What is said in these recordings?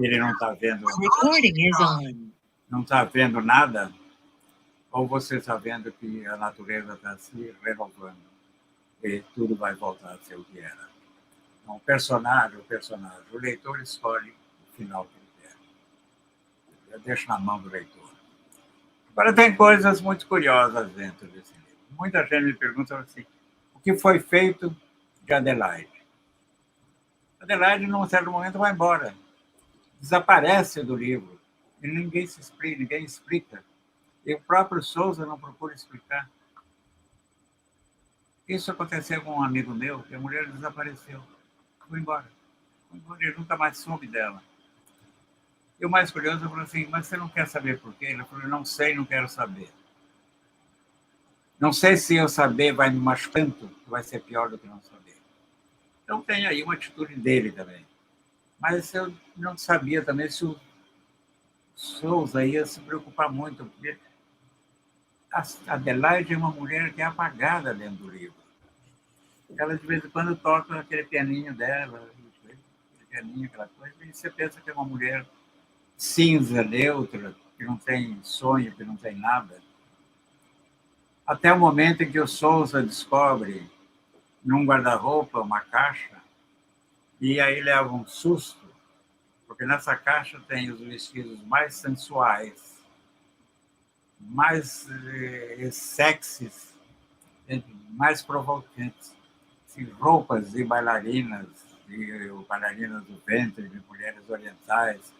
ele não está vendo, Recording is on. não está vendo nada, ou você está vendo que a natureza está se renovando e tudo vai voltar a ser o que era. Então, o personagem, o leitor escolhe o final que ele quer. Eu deixo na mão do leitor. Agora, tem coisas muito curiosas dentro desse livro. Muita gente me pergunta assim, o que foi feito de Adelaide? Adelaide, num certo momento, vai embora. Desaparece do livro. E ninguém se explica, ninguém explica. E o próprio Sousa não procura explicar. Isso aconteceu com um amigo meu, que a mulher desapareceu. Foi embora. Ele nunca mais soube dela. E o mais curioso, eu falei assim, mas você não quer saber por quê? Ele falou, não sei, não quero saber. Não sei se eu saber vai me machucar tanto, que vai ser pior do que não saber. Então tem aí uma atitude dele também. Mas eu não sabia também se o Sousa ia se preocupar muito, porque a Adelaide é uma mulher que é apagada dentro do livro. Ela, de vez em quando, toca aquele pianinho dela, aquele pianinho, aquela coisa, e você pensa que é uma mulher cinza, neutra, que não tem sonho, que não tem nada. Até o momento em que o Sousa descobre, num guarda-roupa, uma caixa, e aí leva um susto, porque nessa caixa tem os vestidos mais sensuais, mais sexys, mais provocantes, assim, roupas de bailarinas do ventre, de mulheres orientais,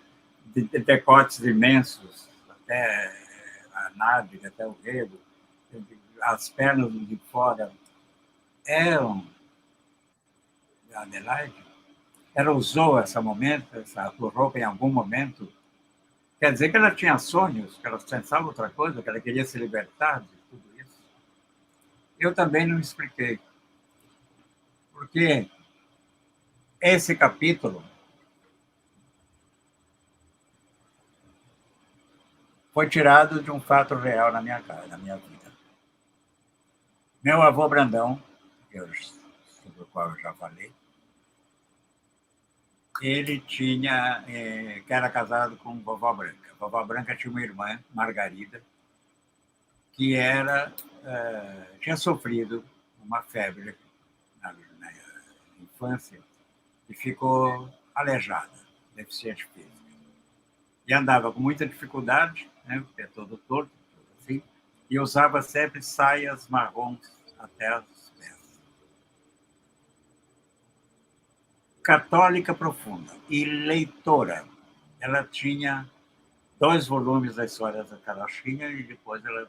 de decotes imensos, até a nádega, até o rego, as pernas de fora eram da Adelaide. Ela usou essa roupa em algum momento. Quer dizer que ela tinha sonhos, que ela pensava outra coisa, que ela queria se libertar de tudo isso. Eu também não expliquei. Porque esse capítulo foi tirado de um fato real na minha casa, na minha vida. Meu avô Brandão, sobre o qual eu já falei, ele tinha, que era casado com vovó Branca. Vovó Branca tinha uma irmã, Margarida, que tinha sofrido uma febre na infância e ficou aleijada, deficiente física. E andava com muita dificuldade, né, porque é todo torto, assim, e usava sempre saias marrons até os pés. Católica profunda e leitora. Ela tinha 2 volumes da história da Carochinha e depois ela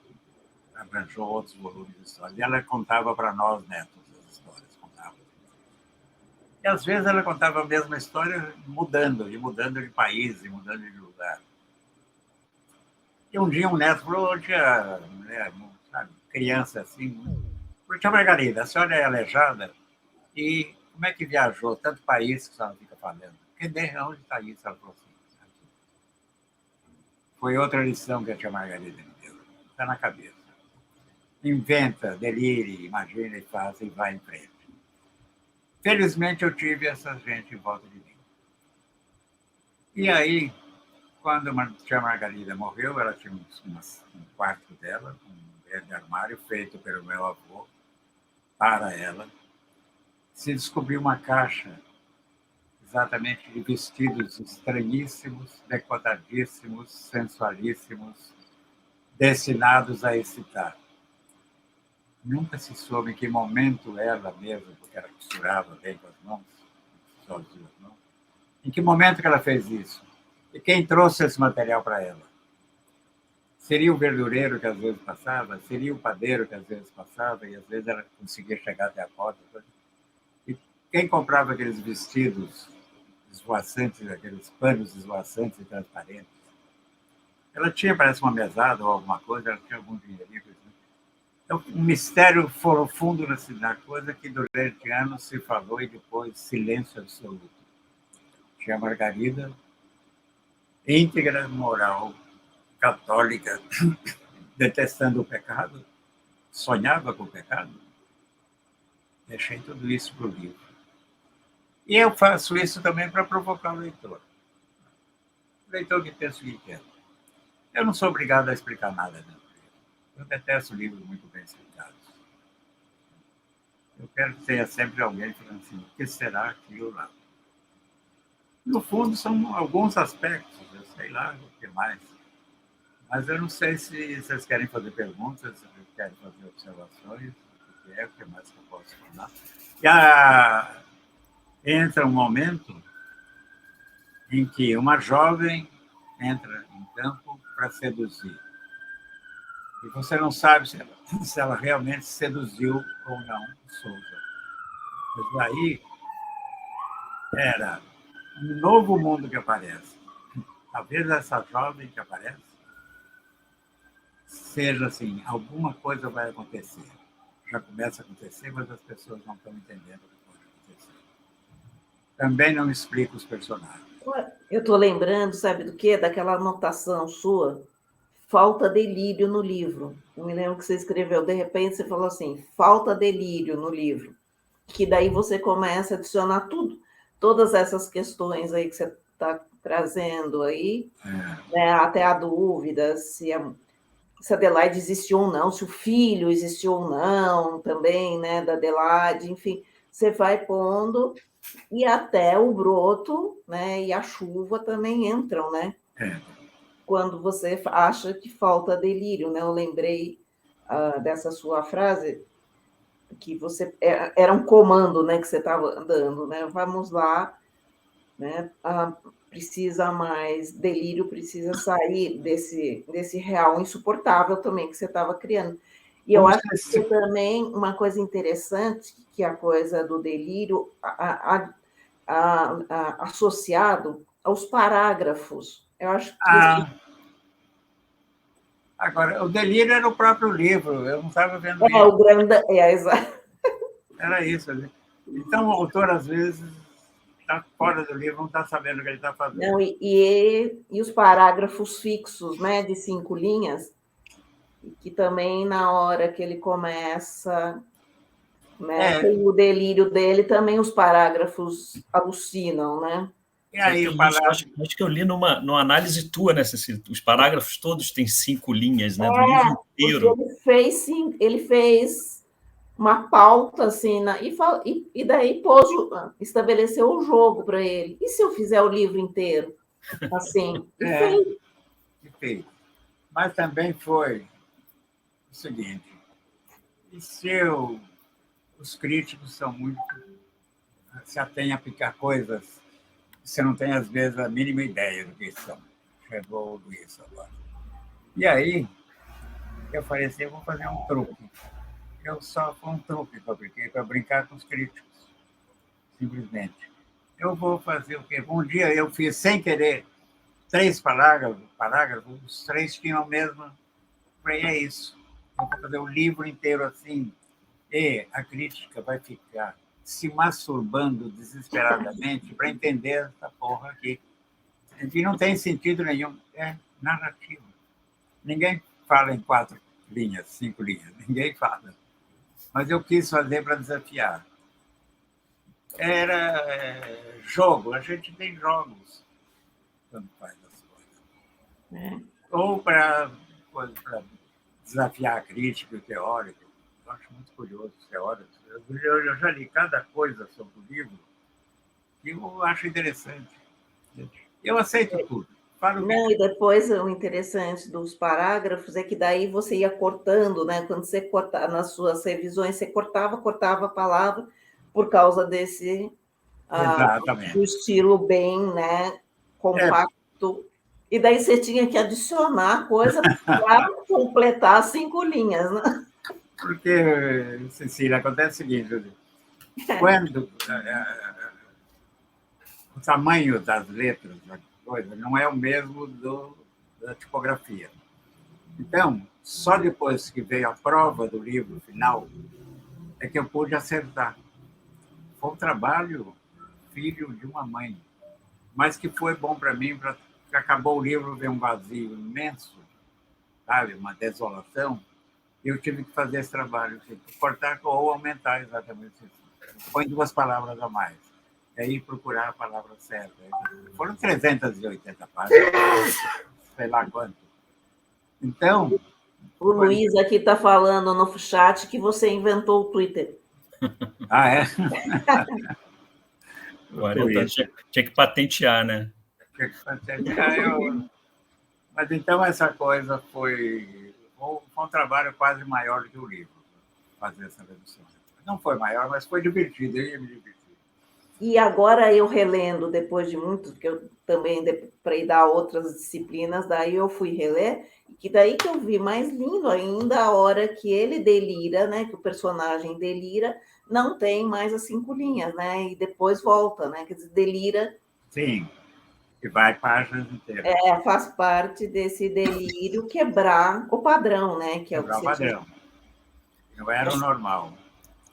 arranjou outros volumes de história. E ela contava para nós, netos, as histórias. Contava. E às vezes ela contava a mesma história mudando de país, e mudando de lugar. E um dia um neto falou, tia, sabe, criança assim, tia Margarida, a senhora é aleijada e como é que viajou tanto país que a senhora fica falando? Onde está isso? Ela falou assim. Foi outra lição que a tia Margarida me deu. Está na cabeça. Inventa, delire, imagina e faz e vai em frente. Felizmente eu tive essa gente em volta de mim. E aí, quando a tia Margarida morreu, ela tinha um quarto dela, um grande armário feito pelo meu avô para ela. Se descobriu uma caixa exatamente de vestidos estranhíssimos, decotadíssimos, sensualíssimos, destinados a excitar. Nunca se soube em que momento ela mesma, porque ela costurava bem com as mãos, só as 2 mãos, em que momento que ela fez isso? E quem trouxe esse material para ela? Seria o verdureiro que às vezes passava? Seria o padeiro que às vezes passava? E às vezes ela conseguia chegar até a porta? E quem comprava aqueles vestidos esvoaçantes, aqueles panos esvoaçantes e transparentes? Ela tinha, parece, uma mesada ou alguma coisa, ela tinha algum dinheirinho. Então, um mistério profundo na coisa que durante anos se falou e depois silêncio absoluto. Tia Margarida, íntegra, moral, católica, detestando o pecado, sonhava com o pecado. Deixei tudo isso para o livro. E eu faço isso também para provocar o leitor. leitor que pensa o que quer. Eu não sou obrigado a explicar nada dentro do livro. Eu detesto livros muito bem explicados. Eu quero que tenha sempre alguém falando assim, o que será aquilo lá? No fundo, são alguns aspectos, eu sei lá o que mais. Mas eu não sei se vocês querem fazer perguntas, se vocês querem fazer observações, o que mais que eu posso falar. Entra um momento em que uma jovem entra em campo para seduzir. E você não sabe se ela realmente seduziu ou não o Souza. Mas aí era um novo mundo que aparece. Talvez essa jovem que aparece seja assim, alguma coisa vai acontecer. Já começa a acontecer, mas as pessoas não estão entendendo o que pode acontecer. Também não explica os personagens. Eu estou lembrando, sabe do quê? Daquela anotação sua, falta delírio no livro. Eu me lembro que você escreveu, de repente você falou assim, falta delírio no livro. Que daí você começa a adicionar tudo, todas essas questões aí que você está trazendo aí, né, até a dúvida se a Adelaide existiu ou não, se o filho existiu ou não também, né, da Adelaide, enfim, você vai pondo e até o broto, né, e a chuva também entram, né? Quando você acha que falta delírio, né? Eu lembrei dessa sua frase que você era um comando, né, que você estava dando, né? Vamos lá, né? Precisa mais delírio, precisa sair desse real insuportável também que você estava criando. E eu acho que também uma coisa interessante, que é a coisa do delírio associado aos parágrafos. Eu acho que Agora, o delírio era o próprio livro, eu não estava vendo isso. O grande... exato. Era isso. Então, o autor, às vezes, está fora do livro, não está sabendo o que ele está fazendo. Não, e os parágrafos fixos, né, de 5 linhas, que também, na hora que ele começa, né, com o delírio dele, também os parágrafos alucinam, né? E aí, acho que eu li numa análise tua, né, Cecília? Os parágrafos todos têm 5 linhas, né? Do livro inteiro. Ele fez uma pauta, assim, e daí estabeleceu o jogo para ele. E se eu fizer o livro inteiro? Assim, e fez. Mas também foi o seguinte, os críticos são muito... se atêm a picar coisas... Você não tem, às vezes, a mínima ideia do que são. Chegou o Luiz agora. E aí, eu falei assim, eu vou fazer um truque. Eu só foi um truque que eu apliquei para brincar com os críticos. Simplesmente. Eu vou fazer o quê? Um dia eu fiz, sem querer, 3 parágrafos, os 3 tinham a mesma... Falei, é isso. Eu vou fazer o livro inteiro assim, e a crítica vai ficar se masturbando desesperadamente para entender essa porra aqui. Que não tem sentido nenhum. É narrativa. Ninguém fala em 4 linhas, 5 linhas. Ninguém fala. Mas eu quis fazer para desafiar. Era jogo. A gente tem jogos quando faz as coisas. Ou para desafiar a crítica e o teórico. Eu acho muito curioso os teóricos. Eu já li cada coisa sobre o livro que eu acho interessante. Eu aceito tudo. Não, e depois o interessante dos parágrafos é que daí você ia cortando, né? Quando você cortava nas suas revisões, você cortava a palavra por causa desse do estilo bem, né, compacto. E daí você tinha que adicionar coisa para completar as 5 linhas, né? Porque, Cecília, acontece o seguinte, quando o tamanho das letras, da coisa, não é o mesmo da tipografia. Então, só depois que veio a prova do livro final é que eu pude acertar. Foi um trabalho filho de uma mãe, mas que foi bom para mim, porque acabou o livro, veio um vazio imenso, sabe, uma desolação. Eu tive que fazer esse trabalho, cortar ou aumentar exatamente isso. Põe 2 palavras a mais. aí procurar a palavra certa. Foram 380 páginas, sei lá quanto. Então... O Luiz aqui está falando no chat que você inventou o Twitter. Ah, é? 40 tinha que patentear, né? Tinha que patentear. Mas então essa coisa foi um trabalho quase maior do que o livro, fazer essa redução. Não foi maior, mas foi divertido, eu ia me divertir. E agora eu relendo, depois de muito, porque eu também, para ir dar outras disciplinas, daí eu fui reler, e que daí que eu vi mais lindo ainda a hora que ele delira, né, que o personagem delira, não tem mais as 5 linhas, né, e depois volta, né, quer dizer, delira. Sim, e vai páginas inteiras. Faz parte desse delírio quebrar o padrão, né, que é quebrar o que você padrão. Não era o normal.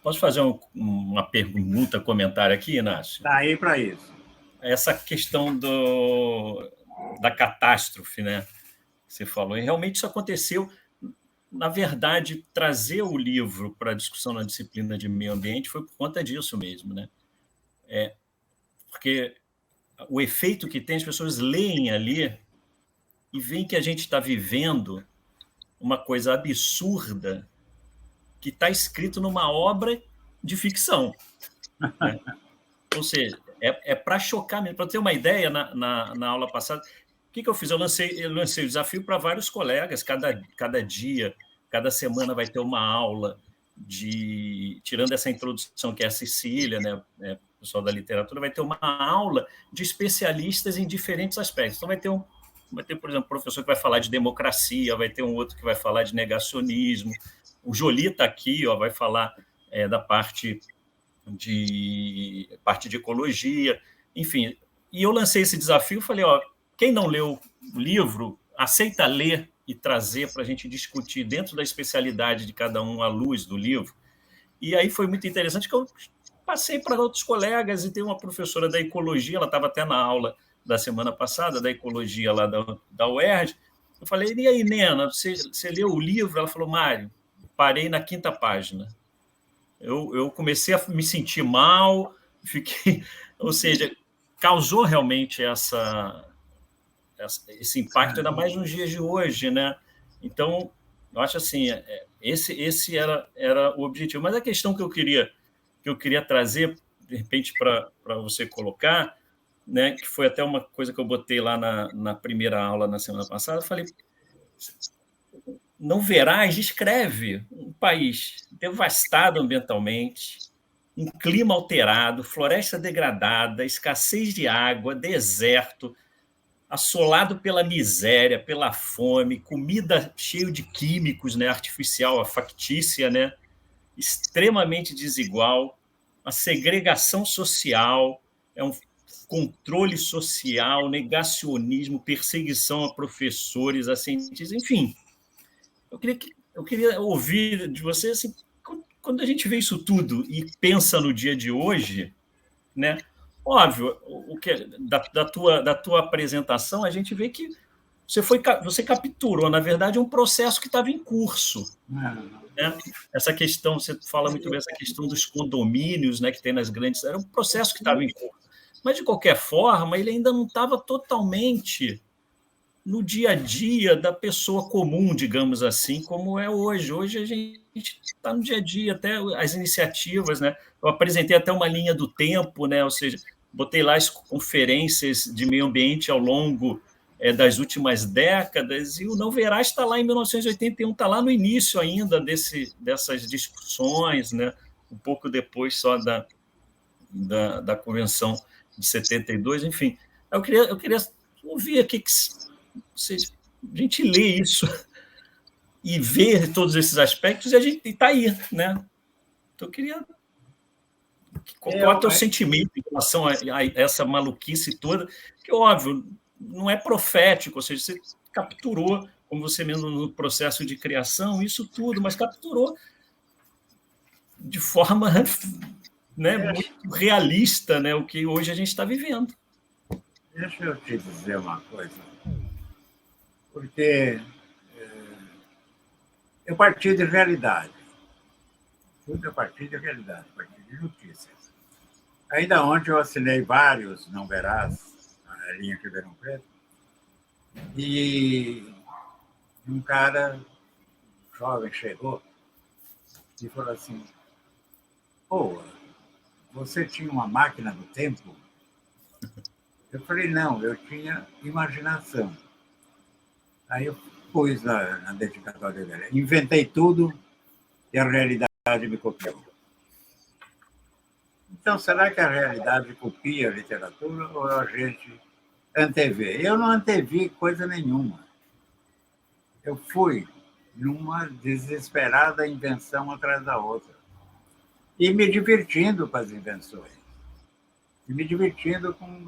Posso fazer uma pergunta, comentário aqui, Inácio? Está aí para isso. Essa questão da catástrofe, né? Que você falou, e realmente isso aconteceu. Na verdade, trazer o livro para a discussão na disciplina de meio ambiente foi por conta disso mesmo, né? Porque o efeito que tem, as pessoas leem ali e veem que a gente está vivendo uma coisa absurda que está escrito numa obra de ficção, né? Ou seja, para chocar mesmo. Para ter uma ideia, na aula passada, o que eu fiz? Eu lancei o desafio para vários colegas, cada dia, cada semana vai ter uma aula tirando essa introdução que é a Cecília, né, pessoal da literatura, vai ter uma aula de especialistas em diferentes aspectos. Então vai ter, por exemplo, um professor que vai falar de democracia, vai ter um outro que vai falar de negacionismo. O Jolie está aqui, vai falar da parte de ecologia, enfim. E eu lancei esse desafio, falei, quem não leu o livro, aceita ler e trazer para a gente discutir dentro da especialidade de cada um à luz do livro. E aí foi muito interessante que eu passei para outros colegas e tem uma professora da ecologia, ela estava até na aula da semana passada, da ecologia lá da UERJ. Eu falei, e aí, Nena, você leu o livro? Ela falou, Mário, parei na 5ª página. Eu comecei a me sentir mal, ou seja, causou realmente esse impacto, ainda mais nos dias de hoje, né? Então, eu acho assim, esse era o objetivo. Mas a questão que eu queria trazer, de repente, para você colocar, né, que foi até uma coisa que eu botei lá na primeira aula na semana passada, eu falei, Não Verás descreve um país devastado ambientalmente, um clima alterado, floresta degradada, escassez de água, deserto, assolado pela miséria, pela fome, comida cheia de químicos, né, artificial, a factícia, né, extremamente desigual, a segregação social, um controle social, negacionismo, perseguição a professores, a cientistas, enfim. Eu queria ouvir de você, assim, quando a gente vê isso tudo e pensa no dia de hoje, né? Óbvio, da tua apresentação, a gente vê que você capturou, na verdade, um processo que estava em curso. Né? Essa questão, você fala muito bem, essa questão dos condomínios, né, que tem nas grandes... Era um processo que estava em curso. Mas, de qualquer forma, ele ainda não estava totalmente no dia a dia da pessoa comum, digamos assim, como é hoje. Hoje a gente está no dia a dia, até as iniciativas, né? Eu apresentei até uma linha do tempo, né? Ou seja, botei lá as conferências de meio ambiente ao longo das últimas décadas, e o Não Verás está lá em 1981, está lá no início ainda dessas discussões, né? Um pouco depois só da Convenção de 72, enfim. Eu queria ouvir aqui que a gente lê isso e vê todos esses aspectos e a gente está aí, né? Então, eu queria... Qual é o teu sentimento em relação a essa maluquice toda? Que, óbvio, não é profético, ou seja, você capturou, como você mesmo no processo de criação, isso tudo, mas capturou de forma, né, muito realista, né, o que hoje a gente está vivendo. Deixa eu te dizer uma coisa. Porque eu parti de realidade. Tudo é partir de realidade, partir de notícias. Ainda ontem eu assinei vários não verás, a linha Ribeirão Preto, e um cara jovem chegou e falou assim: pô, você tinha uma máquina do tempo? Eu falei: não, eu tinha imaginação. Aí eu pus na dedicatória dela: inventei tudo e a realidade me copiou. Então, será que a realidade copia a literatura ou a gente antevê? Eu não antevi coisa nenhuma. Eu fui numa desesperada invenção atrás da outra. E me divertindo com as invenções. E me divertindo com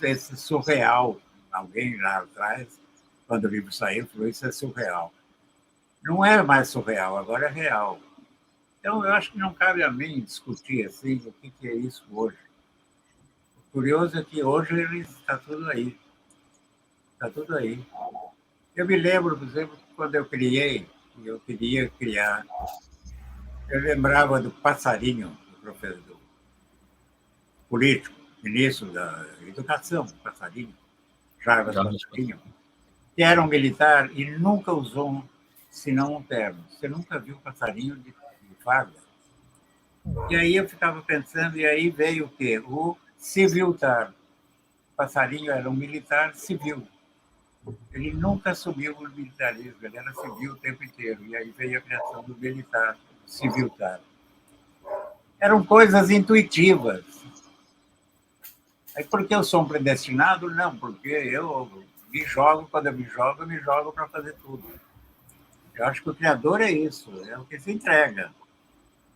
esse surreal. Alguém lá atrás, quando o livro saiu, falou: isso é surreal. Não é mais surreal, agora é real. Então, eu acho que não cabe a mim discutir assim o que é isso hoje. O curioso é que hoje está tudo aí. Está tudo aí. Eu me lembro, por exemplo, quando eu queria criar, eu lembrava do passarinho, do professor, do político, ministro da Educação, passarinho, Jarbas Passarinho, que era um militar e nunca usou senão um terno. Você nunca viu passarinho de farda? E aí eu ficava pensando, e aí veio o quê? O civiltar. O passarinho era um militar civil. Ele nunca assumiu o militarismo, ele era civil o tempo inteiro. E aí veio a criação do militar, civiltar. Eram coisas intuitivas. Aí por que eu sou um predestinado? Não, porque eu me jogo, quando eu me jogo para fazer tudo. Eu acho que o criador é isso, é o que se entrega.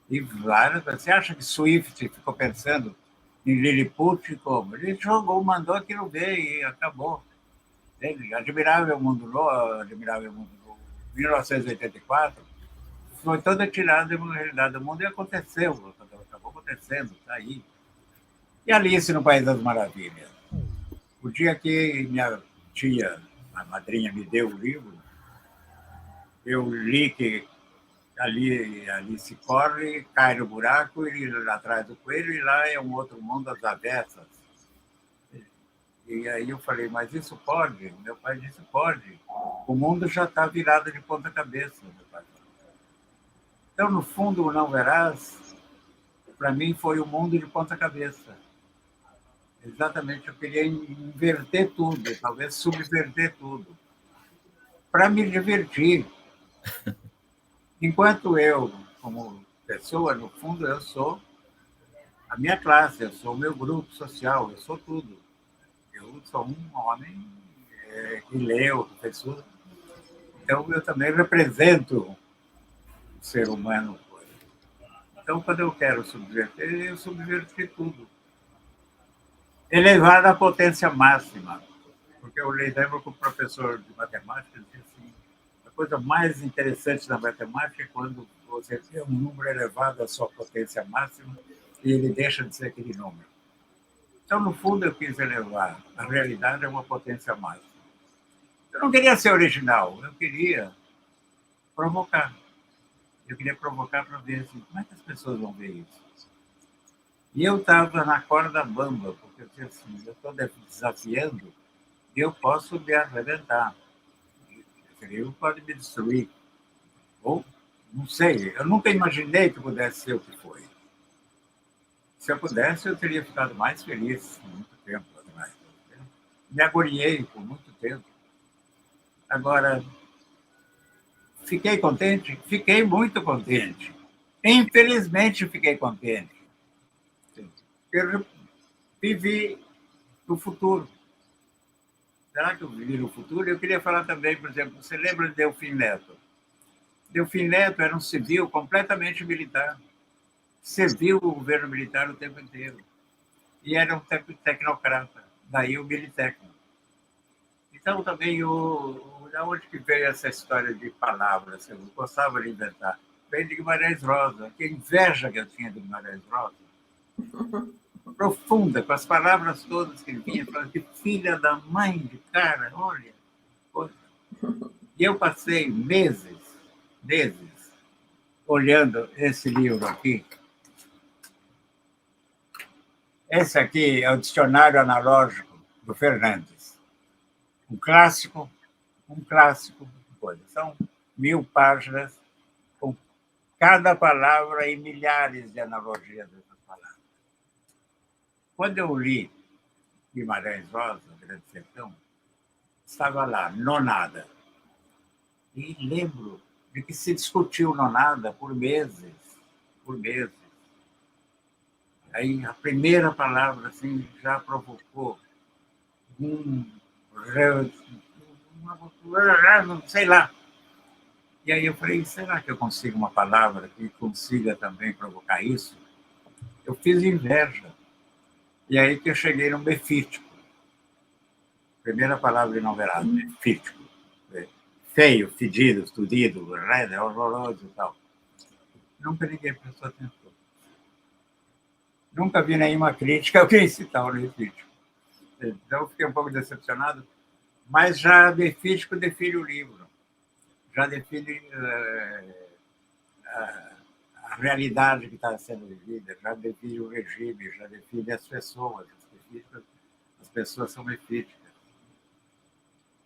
E várias, você acha que Swift ficou pensando em Lilliput como? Ele jogou, mandou aquilo ver e acabou. Ele, Admirável Mundo Novo, 1984, foi toda tirada da realidade do mundo e aconteceu, acabou acontecendo, está aí. E Alice no País das Maravilhas. O dia que minha tia, a madrinha, me deu o livro, eu li que ali se corre, cai no buraco, e lá atrás do coelho, e lá é um outro mundo às avessas. E aí eu falei: mas isso pode? Meu pai disse: pode. O mundo já está virado de ponta cabeça. Meu pai. Então, no fundo, o Não Verás, para mim, foi o mundo de ponta cabeça. Exatamente, eu queria inverter tudo, talvez subverter tudo, para me divertir. Enquanto eu, como pessoa, no fundo, eu sou a minha classe, eu sou o meu grupo social, eu sou tudo. Eu sou um homem que leu, professor. Então, eu também represento o ser humano. Então, quando eu quero subverter, eu subverti tudo. Elevar à potência máxima. Porque eu lembro que o professor de matemática dizia assim: a coisa mais interessante na matemática é quando você tem um número elevado à sua potência máxima e ele deixa de ser aquele número. Então, no fundo, eu quis elevar. A realidade é uma potência máxima. Eu não queria ser original, eu queria provocar. Eu queria provocar para ver assim, como é que as pessoas vão ver isso. E eu estava na corda bamba, porque eu disse assim: eu estou desafiando e eu posso me arrebentar. Esse livro pode me destruir. Ou, não sei, eu nunca imaginei que pudesse ser o que foi. Se eu pudesse, eu teria ficado mais feliz há muito tempo atrás. Me agoniei por muito tempo. Agora, fiquei contente? Fiquei muito contente. Infelizmente, fiquei contente. Eu vivi no futuro. Será que eu vivi no futuro? Eu queria falar também, por exemplo, você lembra de Delfim Neto? Delfim Neto era um civil completamente militar. Serviu o governo militar o tempo inteiro. E era um tecnocrata. Daí o militécnico. Então, também, de onde que veio essa história de palavras? Eu gostava de inventar. Veio de Guimarães Rosa. Que inveja que eu tinha de Guimarães Rosa. Profunda, com as palavras todas que ele vinha, falando que filha da mãe de cara, olha. Coisa. E eu passei meses, olhando esse livro aqui. Esse aqui é o dicionário analógico do Fernandes. Um clássico, coisa. São 1000 páginas, com cada palavra e milhares de analogias dessas palavras. Quando eu li Guimarães Rosa, Grande Sertão, estava lá, nonada. E lembro de que se discutiu nonada por meses, por meses. Aí a primeira palavra assim, já provocou sei lá. E aí eu falei, será que eu consigo uma palavra que consiga também provocar isso? Eu fiz inveja. E aí que eu cheguei no befítico. Primeira palavra enovelada, befítico. Feio, fedido, estudido, horroroso e tal. Nunca ninguém prestou atenção. Nunca vi nenhuma crítica ao que citar o befítico. Então eu fiquei um pouco decepcionado, mas já befítico define o livro. Já define a realidade que está sendo vivida, já define o regime, já define as pessoas. As pessoas são befíticas.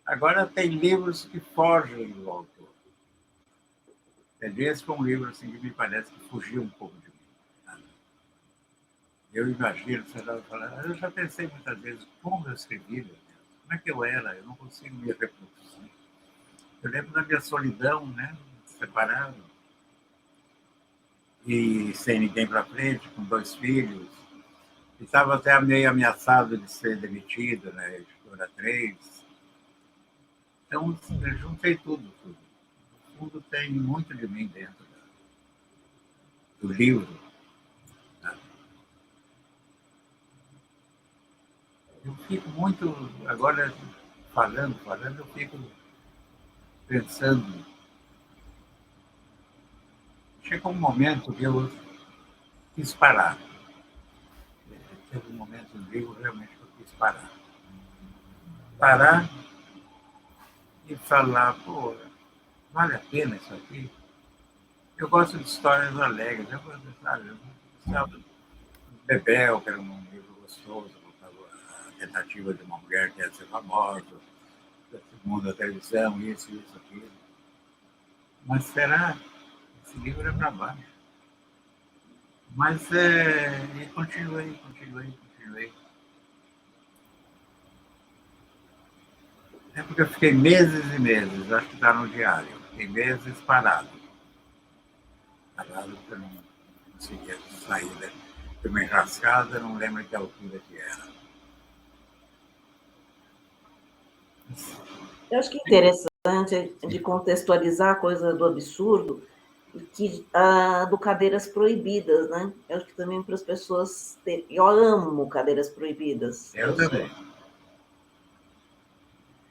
Agora, tem livros que fogem do autor. Esse foi um livro assim, que me parece que fugiu um pouco de mim. Eu imagino, você estava falando, eu já pensei muitas vezes como eu escrevi, como é que eu era, eu não consigo me reproduzir. Eu lembro da minha solidão, né, separado, e sem ninguém para frente, com 2 filhos. E estava até meio ameaçado de ser demitido na Editora 3. Então, eu juntei tudo. No fundo, tem muito de mim dentro do livro. Eu fico muito, agora, falando, eu fico pensando. Chegou um momento que eu quis parar. Teve um momento no livro realmente que eu quis parar. Parar e falar, pô, vale a pena isso aqui? Eu gosto de histórias alegres. Eu gostava do Bebel, que era um livro gostoso, a tentativa de uma mulher que ia ser famosa, do mundo da televisão, isso, aquilo. Mas será? Esse livro é para baixo. Mas e continuei. É porque eu fiquei meses e meses, acho que está no diário, fiquei meses parado. Parado porque eu não conseguia sair de uma enrascada, não lembro que altura que era. Eu acho que é interessante de contextualizar a coisa do absurdo, que, do Cadeiras Proibidas, né? Eu acho que também para as pessoas terem... Eu amo Cadeiras Proibidas. Eu também.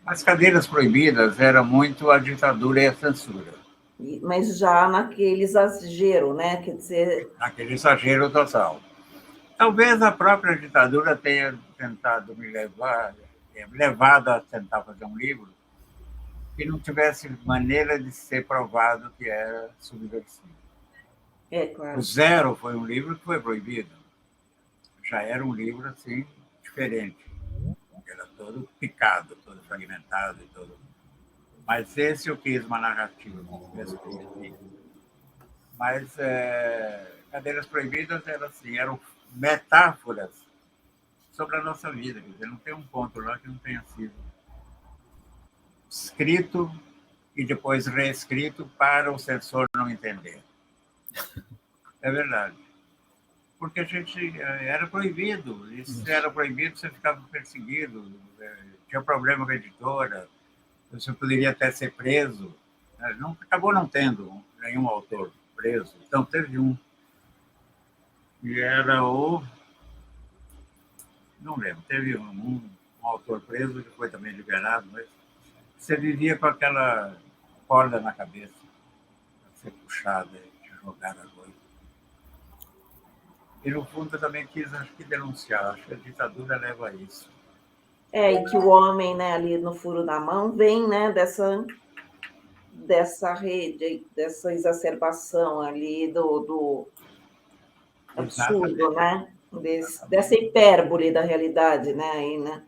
As Cadeiras Proibidas eram muito a ditadura e a censura. Mas já naquele exagero, né? Quer dizer... Aquele exagero total. Talvez a própria ditadura tenha tentado me levado a tentar fazer um livro que não tivesse maneira de ser provado que era subversivo. É, claro. O Zero foi um livro que foi proibido. Já era um livro assim diferente. Era todo picado, todo fragmentado. Mas esse eu quis uma narrativa. Mas Cadeiras Proibidas eram metáforas sobre a nossa vida. Quer dizer, não tem um ponto lá que não tenha sido escrito e depois reescrito para o censor não entender. É verdade. Porque a gente era proibido. E se era proibido, você ficava perseguido. Tinha problema com a editora. Você poderia até ser preso. Acabou não tendo nenhum autor preso. Então, teve um. E era o... Não lembro. Teve um autor preso que foi também liberado, mas você vivia com aquela corda na cabeça, ser puxada e te jogar à noite. E, no fundo, eu também quis, acho que, denunciar. Acho que a ditadura leva a isso. E que o homem, né, ali no furo da mão, vem, né, dessa rede, dessa exacerbação ali do absurdo, né? dessa hipérbole da realidade, né? Aí, né?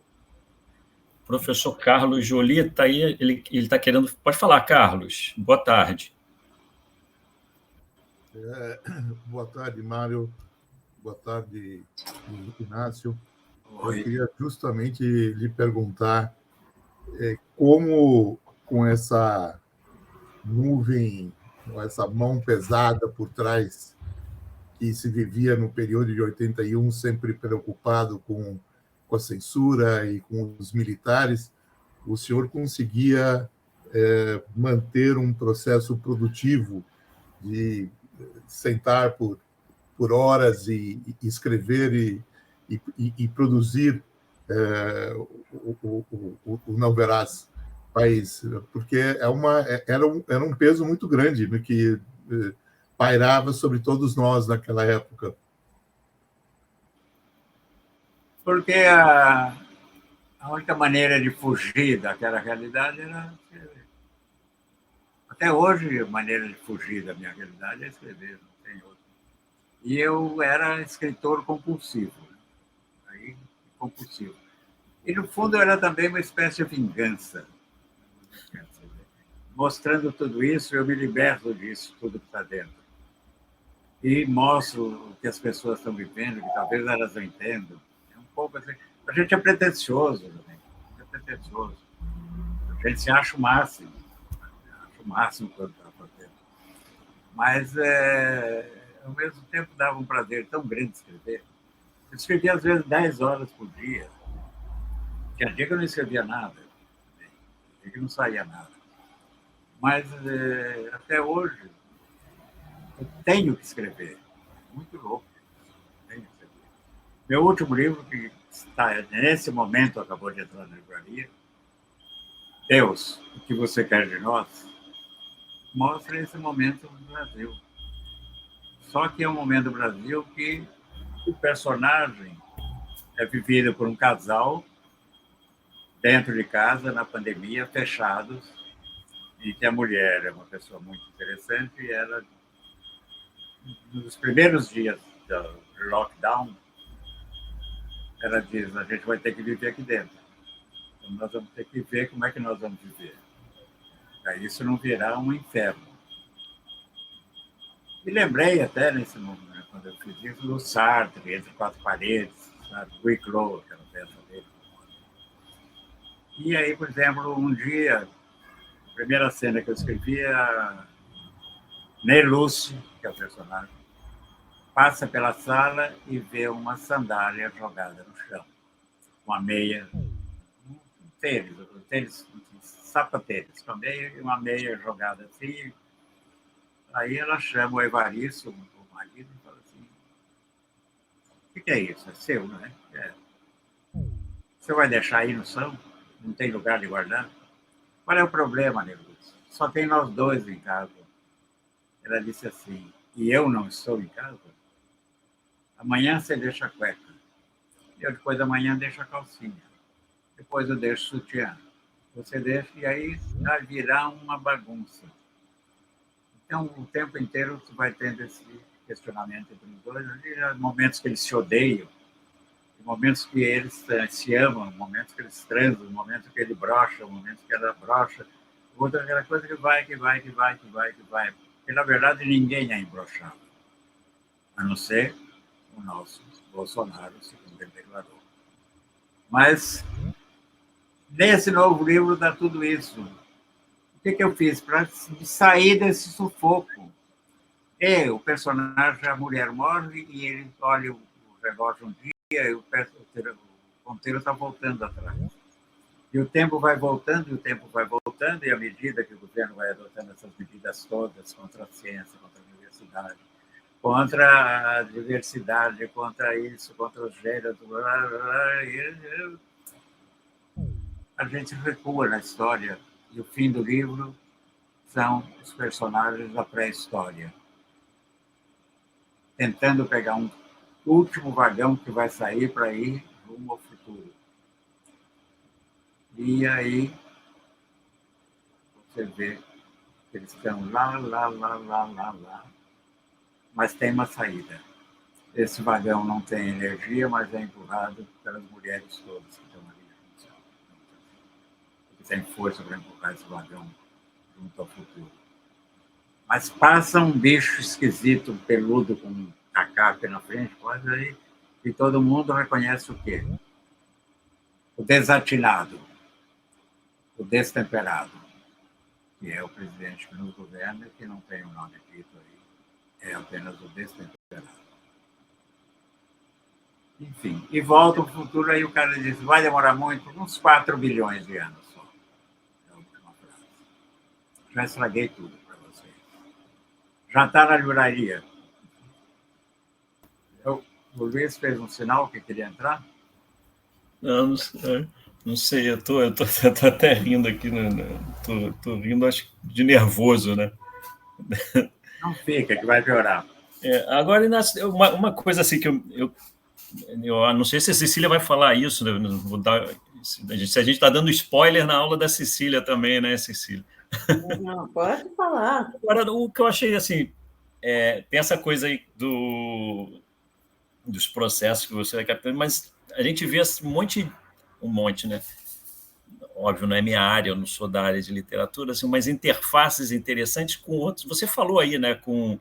Professor Carlos Joly está aí, ele está querendo... Pode falar, Carlos. Boa tarde. Boa tarde, Mário. Boa tarde, Inácio. Oi. Eu queria justamente lhe perguntar como, com essa nuvem, com essa mão pesada por trás, que se vivia no período de 81, sempre preocupado com a censura e com os militares, o senhor conseguia manter um processo produtivo de sentar por horas e escrever e produzir o Não Verás País, porque era um peso muito grande no que pairava sobre todos nós naquela época. Porque a única maneira de fugir daquela realidade era escrever. Até hoje, a maneira de fugir da minha realidade é escrever, não tem outra. E eu era escritor compulsivo. Aí, compulsivo. E, no fundo, era também uma espécie de vingança. Mostrando tudo isso, eu me liberto disso, tudo que está dentro. E mostro o que as pessoas estão vivendo, que talvez elas não entendam. É um pouco assim. A gente é pretensioso, né? É pretensioso. A gente se acha o máximo. Acha o máximo quando está fazendo. Mas, ao mesmo tempo, dava um prazer tão grande escrever. Eu escrevia, às vezes, 10 horas por dia. Tinha dia que eu não escrevia nada. Tinha dia que não saía nada. Mas, até hoje, eu tenho que escrever. Muito louco. Tenho que escrever. Meu último livro, que está nesse momento, acabou de entrar na livraria, Deus, o que você quer de nós, mostra esse momento do Brasil. Só que é um momento do Brasil que o personagem é vivido por um casal dentro de casa, na pandemia, fechados, e que a mulher é uma pessoa muito interessante e ela, nos primeiros dias do lockdown, ela diz, a gente vai ter que viver aqui dentro. Então, nós vamos ter que ver como é que nós vamos viver. Para isso não virar um inferno. E lembrei até, nesse momento, quando eu fiz isso, do Sartre, Entre Quatro Paredes, sabe? Wicklow, aquela peça dele. E aí, por exemplo, um dia, a primeira cena que eu escrevi, a Neluce, que é o personagem, passa pela sala e vê uma sandália jogada no chão, uma meia, um tênis, sapatênis, com meia e uma meia jogada assim. Aí ela chama o Evaristo, o marido, e fala assim, o que é isso? É seu, não é? É. Você vai deixar aí no chão? Não tem lugar de guardar? Qual é o problema, Neluce? Só tem nós dois em casa. Ela disse assim, e eu não estou em casa? Amanhã você deixa a cueca. Eu depois da manhã deixo a calcinha. Depois eu deixo o sutiã. Você deixa e aí vai virar uma bagunça. Então, o tempo inteiro tu vai tendo esse questionamento entre os dois. Há momentos que eles se odeiam, momentos que eles se amam, momentos que eles transam, momentos que ele brocha, momentos que ela brocha. Outra aquela coisa que vai. Porque, na verdade, ninguém é embroxado, a não ser o nosso Bolsonaro, segundo ele declarou. Mas, nesse novo livro, dá tudo isso. O que eu fiz para sair desse sufoco? O personagem, a mulher morre e ele olha o relógio um dia e o ponteiro está voltando atrás. E o tempo vai voltando, e à medida que o governo vai adotando essas medidas todas contra a ciência, contra a universidade, contra a diversidade, contra isso, contra os gêneros, a gente recua na história. E o fim do livro são os personagens da pré-história, tentando pegar um último vagão que vai sair para ir rumo ao futuro. E aí você vê que eles estão lá, mas tem uma saída. esse vagão não tem energia, mas é empurrado pelas mulheres todas que estão ali. Que tem força para empurrar esse vagão junto ao futuro. Mas passa um bicho esquisito, peludo, com um tacape na frente, quase aí, e todo mundo reconhece o quê? O desatinado, o destemperado, que é o presidente que nos governa, que não tem o nome dito aí, é apenas o destemperado. Enfim, e volta o futuro, aí o cara diz, vai demorar muito, uns 4 bilhões de anos só. É a última frase. Já estraguei tudo para vocês. Já está na livraria. O Luiz fez um sinal que queria entrar? Não sei, eu tô até rindo aqui, tô rindo, acho, de nervoso, né? Não fica, que vai piorar. Agora, Inácio, uma coisa assim que eu não sei se a Cecília vai falar isso, né? Se a gente está dando spoiler na aula da Cecília também, né, Cecília? Não, pode falar. Agora, o que eu achei, assim, tem essa coisa aí dos processos que você vai captando, mas a gente vê um monte, né? Óbvio, não é minha área, eu não sou da área de literatura, assim, mas interfaces interessantes com outros. Você falou aí, né, com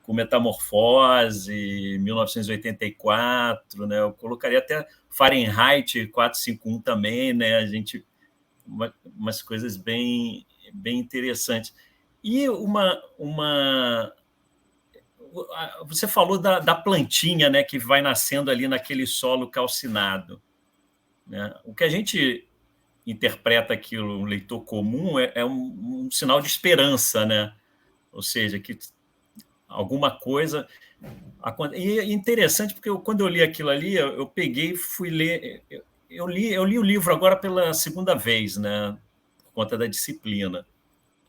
Metamorfose, 1984, né? Eu colocaria até Fahrenheit 451 também, né? A gente umas coisas bem interessantes. E você falou da plantinha, né, que vai nascendo ali naquele solo calcinado, né? O que a gente interpreta aquilo, um leitor comum, é um sinal de esperança, né? Ou seja, que alguma coisa. E é interessante, porque quando eu li aquilo ali, eu peguei e fui ler. Eu li o livro agora pela segunda vez, né? Por conta da disciplina.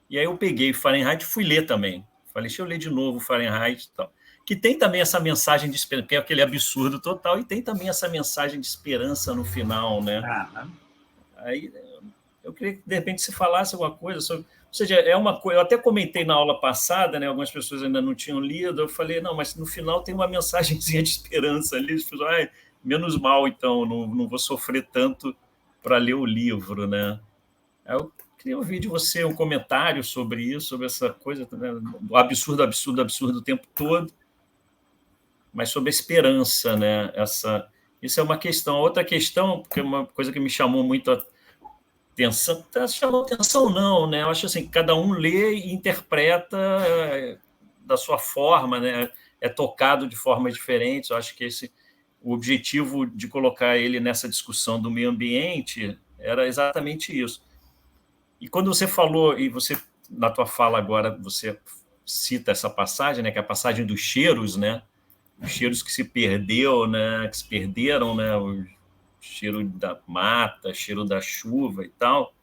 E aí eu peguei Fahrenheit e fui ler também. Falei, deixa eu ler de novo Fahrenheit e tal. Que tem também essa mensagem de esperança, que é aquele absurdo total, e tem também essa mensagem de esperança no final, né? Aí eu queria que, de repente, você falasse alguma coisa sobre... Ou seja, é uma coisa... Eu até comentei na aula passada, né? Algumas pessoas ainda não tinham lido, eu falei, não, mas no final tem uma mensagenzinha de esperança ali. As pessoas, menos mal, então, não vou sofrer tanto para ler o livro, né? Aí eu queria ouvir de você um comentário sobre isso, sobre essa coisa, né? Do absurdo o tempo todo, mas sobre a esperança, né? Isso é uma questão. Outra questão, porque é uma coisa que me chamou muito a atenção, chamou atenção não, né? Eu acho assim, cada um lê e interpreta da sua forma, né? É tocado de formas diferentes. Eu acho que o objetivo de colocar ele nessa discussão do meio ambiente era exatamente isso. E quando você falou, e você, na tua fala agora, você cita essa passagem, né? Que é a passagem dos cheiros, né? Os cheiros que se perderam, né? O cheiro da mata, cheiro da chuva e tal.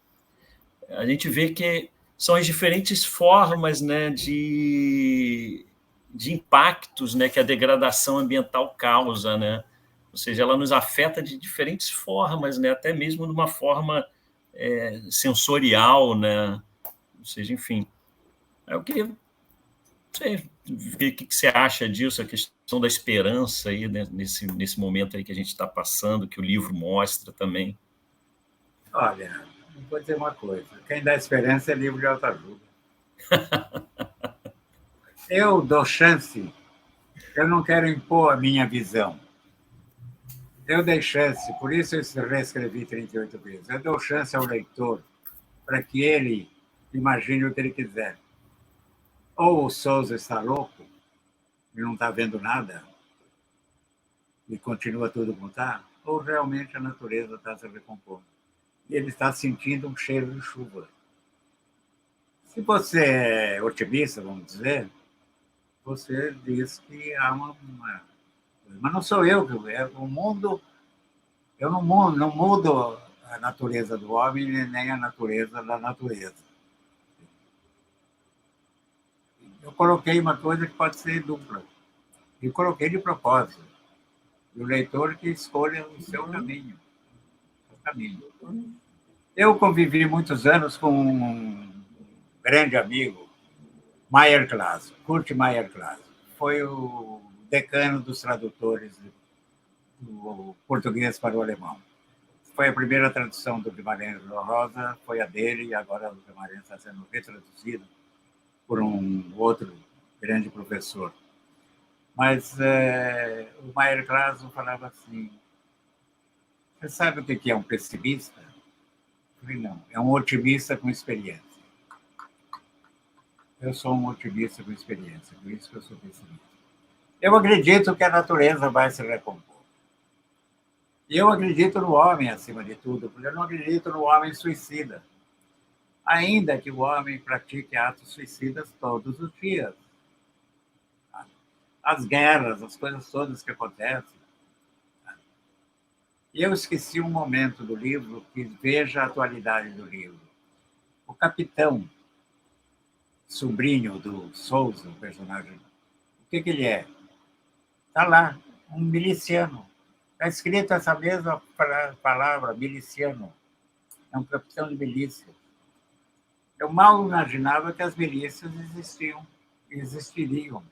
A gente vê que são as diferentes formas, né, de impactos, né, que a degradação ambiental causa, né? Ou seja, ela nos afeta de diferentes formas, né? Até mesmo de uma forma sensorial, né? Ou seja, enfim. Eu queria ver o que você acha disso, a questão da esperança aí, né, nesse momento aí que a gente está passando, que o livro mostra também. Olha, vou dizer uma coisa. Quem dá esperança é livro de autoajuda. Eu dou chance, eu não quero impor a minha visão. Eu dei chance, por isso eu reescrevi 38 vezes. Eu dou chance ao leitor para que ele imagine o que ele quiser. Ou o Souza está louco e não está vendo nada e continua tudo como está, ou realmente a natureza está se recompondo. E ele está sentindo um cheiro de chuva. Se você é otimista, vamos dizer, você diz que há uma... Mas não sou eu que o mundo... Eu não mudo a natureza do homem nem a natureza da natureza. Eu coloquei uma coisa que pode ser dupla. E coloquei de propósito. E o leitor que escolha o seu caminho. Eu convivi muitos anos com um grande amigo, Meyer Class, Kurt Meyer Class. Foi o decano dos tradutores do português para o alemão. Foi a primeira tradução do Guimarães Rosa, foi a dele, e agora o Guimarães está sendo retraduzido por um outro grande professor. Mas o Maier Claso falava assim, você sabe o que é um pessimista? Eu falei, não, é um otimista com experiência. Eu sou um otimista com experiência, por isso que eu sou pessimista. Eu acredito que a natureza vai se recompor. E eu acredito no homem, acima de tudo, porque eu não acredito no homem suicida. Ainda que o homem pratique atos suicidas todos os dias. As guerras, as coisas todas que acontecem. E eu esqueci um momento do livro que veja a atualidade do livro. O capitão, sobrinho do Souza, o personagem, o que ele é? Está lá, um miliciano. Está escrito essa mesma palavra, miliciano. É um capitão de milícia. Eu mal imaginava que as milícias existiriam.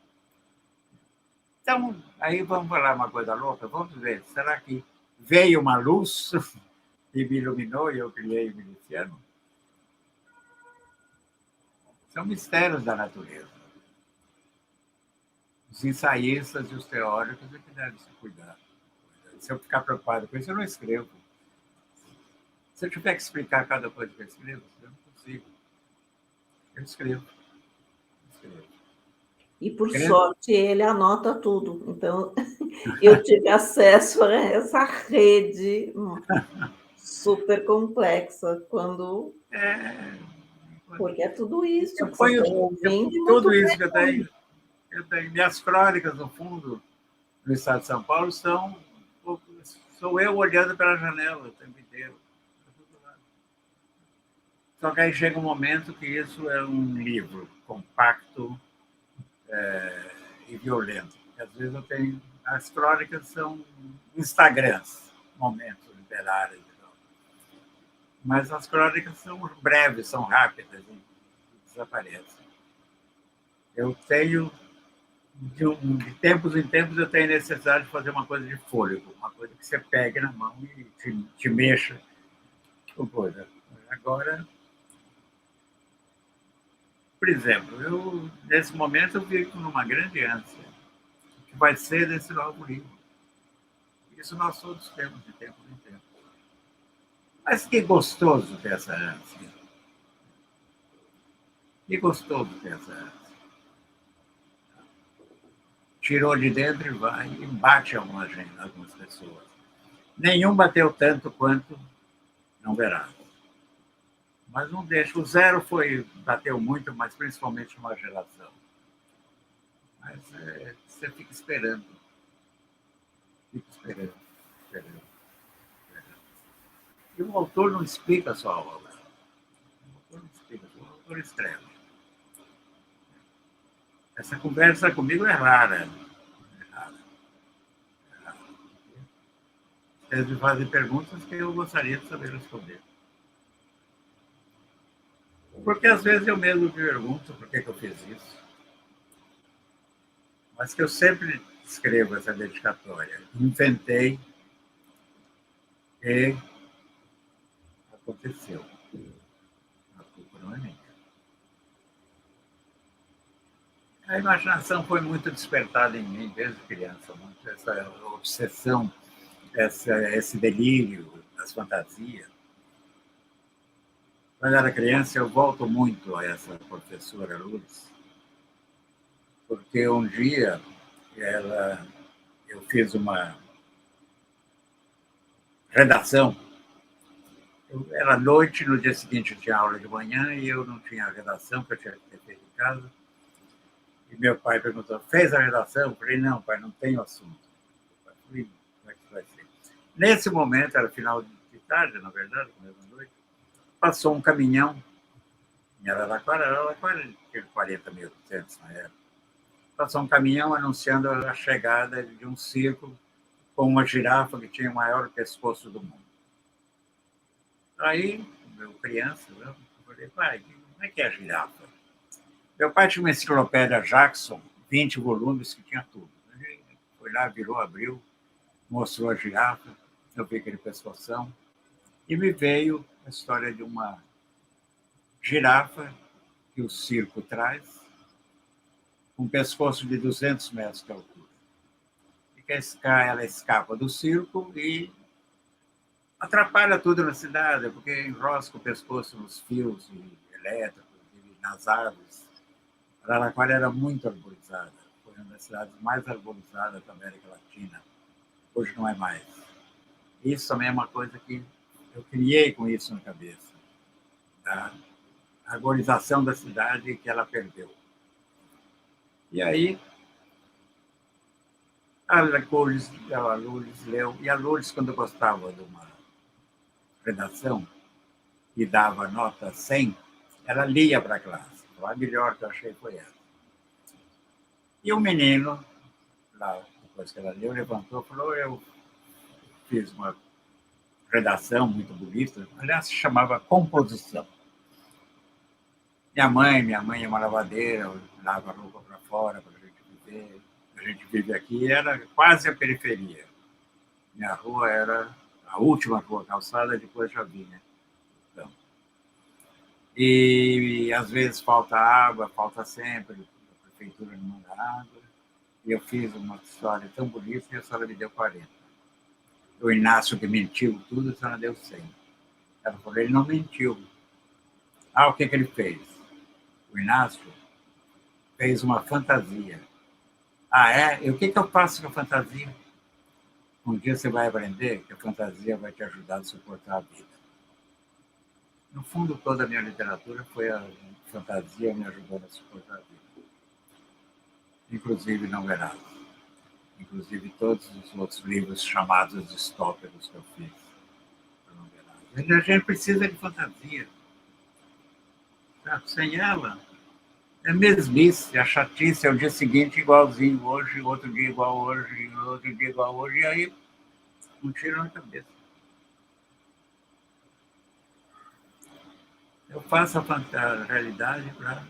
Então, aí vamos falar uma coisa louca, vamos ver, será que veio uma luz e me iluminou e eu criei o miliciano? São mistérios da natureza. Os ensaístas e os teóricos é que devem se cuidar. Se eu ficar preocupado com isso, eu não escrevo. Se eu tiver que explicar cada coisa que eu escrevo, eu não consigo. Eu escrevo. E, por sorte, ele anota tudo. Então, eu tive acesso a essa rede super complexa, quando... Porque é tudo isso. Eu ponho tudo isso que eu tenho. Minhas crônicas, no fundo, no estado de São Paulo, sou eu olhando pela janela o tempo inteiro. Só que aí chega um momento que isso é um livro compacto e violento. Às vezes eu tenho... As crônicas são Instagrams, momentos literários. Mas as crônicas são breves, são rápidas e desaparecem. Eu tenho... De tempos em tempos, eu tenho necessidade de fazer uma coisa de fôlego, uma coisa que você pegue na mão e te mexa com coisa. Agora, por exemplo, nesse momento, eu fico numa grande ânsia, que vai ser desse novo livro. Isso nós todos temos de tempo em tempo. Mas que gostoso ter essa ânsia. Que gostoso ter essa ânsia. Tirou de dentro e vai e bate algumas pessoas. Nenhum bateu tanto quanto não verá. Mas não deixa. O zero bateu muito, mas principalmente numa geração. Mas você fica esperando. Fica esperando. E o autor não explica só a obra. O autor não explica, o autor escreve. Essa conversa comigo é rara. Eles me fazem perguntas que eu gostaria de saber responder. Porque às vezes eu mesmo me pergunto por que eu fiz isso. Mas que eu sempre escrevo essa dedicatória. Inventei e aconteceu. A culpa não é minha. A imaginação foi muito despertada em mim desde criança, muito essa obsessão, esse delírio das fantasias. Quando era criança, eu volto muito a essa professora Lourdes, porque um dia eu fiz uma redação. Era noite, no dia seguinte eu tinha aula de manhã e eu não tinha redação, que eu tinha que ter feito em casa. E meu pai perguntou, fez a redação? Eu falei, não, pai, não tem assunto. Eu falei, como é que vai ser? Nesse momento, era final de tarde, na verdade, começo da noite, passou um caminhão em Araraquara tinha 40 mil habitantes na época. Passou um caminhão anunciando a chegada de um circo com uma girafa que tinha o maior pescoço do mundo. Aí, eu criança, eu falei, pai, como é que é a girafa? Meu pai tinha uma enciclopédia Jackson, 20 volumes, que tinha tudo. Foi lá, virou, abriu, mostrou a girafa, eu vi aquele pescoção, e me veio a história de uma girafa que o circo traz, com um pescoço de 200 metros de altura. E que ela escapa do circo e atrapalha tudo na cidade, porque enrosca o pescoço nos fios elétricos e nas árvores. Araraquara era muito arborizada, foi uma das cidades mais arborizadas da América Latina. Hoje não é mais. Isso também é uma coisa que eu criei com isso na cabeça. A arborização da cidade que ela perdeu. E aí, a Lourdes leu, e a Lourdes, quando gostava de uma redação e dava nota 100, ela lia para a classe. A melhor que eu achei foi essa. E o menino, lá, depois que ela leu, levantou e falou: eu fiz uma redação muito bonita, aliás, se chamava composição. Minha mãe é uma lavadeira, lava a roupa para fora para a gente viver. A gente vive aqui, era quase a periferia. Minha rua era a última rua calçada, depois já vinha. Então, e às vezes falta água, falta sempre, a prefeitura não manda água. E eu fiz uma história tão bonita e a senhora me deu 40. O Inácio, que mentiu tudo, a senhora deu 100. Ela falou: ele não mentiu. Ah, o que ele fez? O Inácio fez uma fantasia. Ah, é? E o que eu faço com a fantasia? Um dia você vai aprender que a fantasia vai te ajudar a suportar a vida. No fundo, toda a minha literatura foi a fantasia me ajudando a suportar a vida. Inclusive Não Verás. Inclusive todos os outros livros chamados distópicos que eu fiz. Não Verás. A gente precisa de fantasia. Sem ela, é mesmice, a chatice é o dia seguinte igualzinho hoje, outro dia igual hoje, outro dia igual hoje, e aí não tira na cabeça. Eu faço a realidade para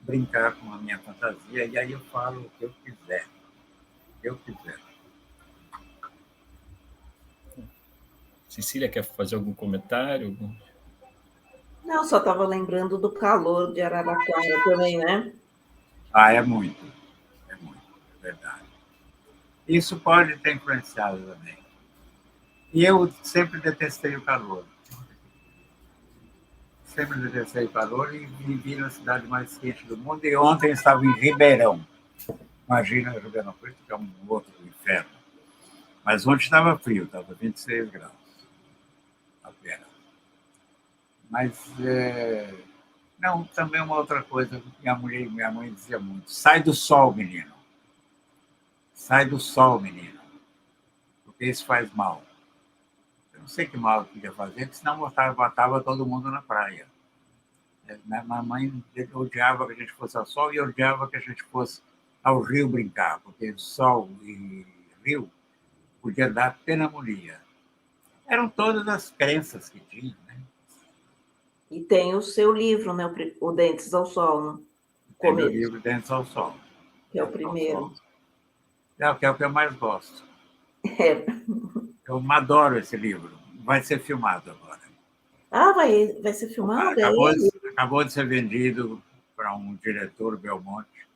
brincar com a minha fantasia, e aí eu falo o que eu quiser. O que eu quiser. Cecília, quer fazer algum comentário? Não, só estava lembrando do calor de Araraquara também, né? Ah, é muito, é verdade. Isso pode ter influenciado também. E eu sempre detestei o calor. Sempre detestei o calor e vivi na cidade mais quente do mundo. E ontem estava em Ribeirão. Imagina, Ribeirão Preto, que é um outro inferno. Mas ontem estava frio, estava 26 graus. Apenas. Mas, não, também uma outra coisa, minha mãe dizia muito: sai do sol, menino. Sai do sol, menino. Porque isso faz mal. Eu não sei que mal eu podia fazer, porque senão matava todo mundo na praia. Minha mãe odiava que a gente fosse ao sol e odiava que a gente fosse ao rio brincar, porque sol e rio podia dar pneumonia. Eram todas as crenças que tinham, né? E tem o seu livro, né? O Dentes ao Sol, né? Tem meu livro Dentes ao Sol. Que é o primeiro. Que é o que eu mais gosto. É. Eu adoro esse livro. Vai ser filmado agora. Ah, vai ser filmado? Acabou de ser vendido para um diretor, Belmonte.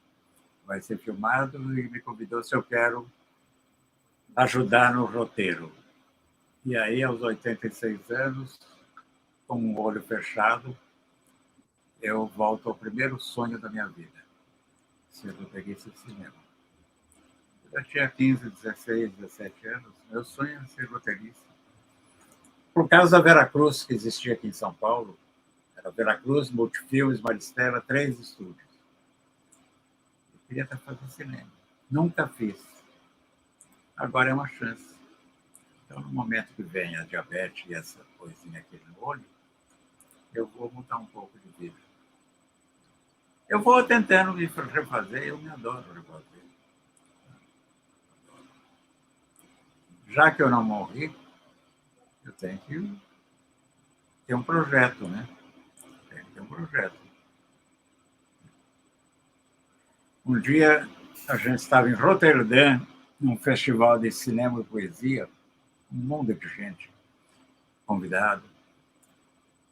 Vai ser filmado e me convidou se eu quero ajudar no roteiro. E aí, aos 86 anos, com o olho fechado, eu volto ao primeiro sonho da minha vida, ser roteirista de cinema. Eu tinha 15, 16, 17 anos, meu sonho era ser roteirista. Por causa da Veracruz, que existia aqui em São Paulo, era Veracruz, Multifilmes, Maristela, 3 estúdios. Eu queria estar fazendo cinema. Nunca fiz. Agora é uma chance. Então, no momento que vem a diabetes e essa coisinha aqui no olho, eu vou mudar um pouco de vida. Eu vou tentando me refazer, eu me adoro refazer. Já que eu não morri, eu tenho que ter um projeto, né? Tem que ter um projeto. Um dia, a gente estava em Roterdã, num festival de cinema e poesia, um monte de gente convidado.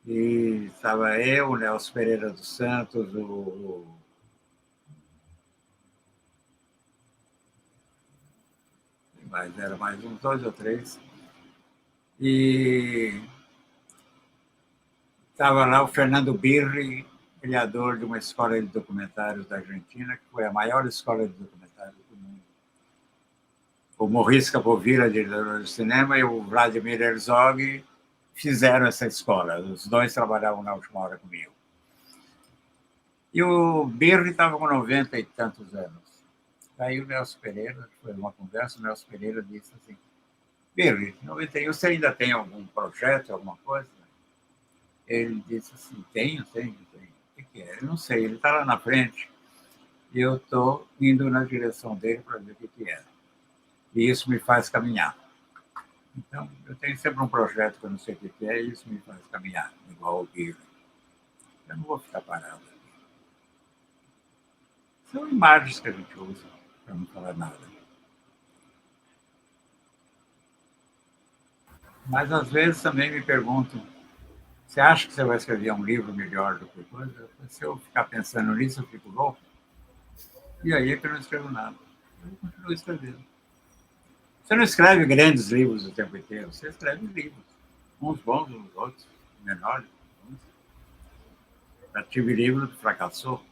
E estava eu, o Nelson Pereira dos Santos, mas era mais uns 2 ou 3. E estava lá o Fernando Birri, criador de uma escola de documentários da Argentina, que foi a maior escola de documentários do mundo. O Maurice Capovilla, diretor de cinema, e o Vladimir Herzog fizeram essa escola. Os dois trabalhavam na última hora comigo. E o Birri estava com 90 e tantos anos. Aí o Nelson Pereira, foi uma conversa, o Nelson Pereira disse assim: Birri, 91, você ainda tem algum projeto, alguma coisa? Ele disse assim: tenho. O que é? Eu não sei, ele está lá na frente e eu estou indo na direção dele para ver o que é. E isso me faz caminhar. Então, eu tenho sempre um projeto que eu não sei o que é e isso me faz caminhar, igual o Birri. Eu não vou ficar parado. São imagens que a gente usa para não falar nada. Mas, às vezes, também me perguntam: você acha que você vai escrever um livro melhor do que coisa? Se eu ficar pensando nisso, eu fico louco. E aí é que eu não escrevo nada. Eu continuo escrevendo. Você não escreve grandes livros o tempo inteiro, você escreve livros. Uns bons, uns outros menores. Já tive livro que fracassou.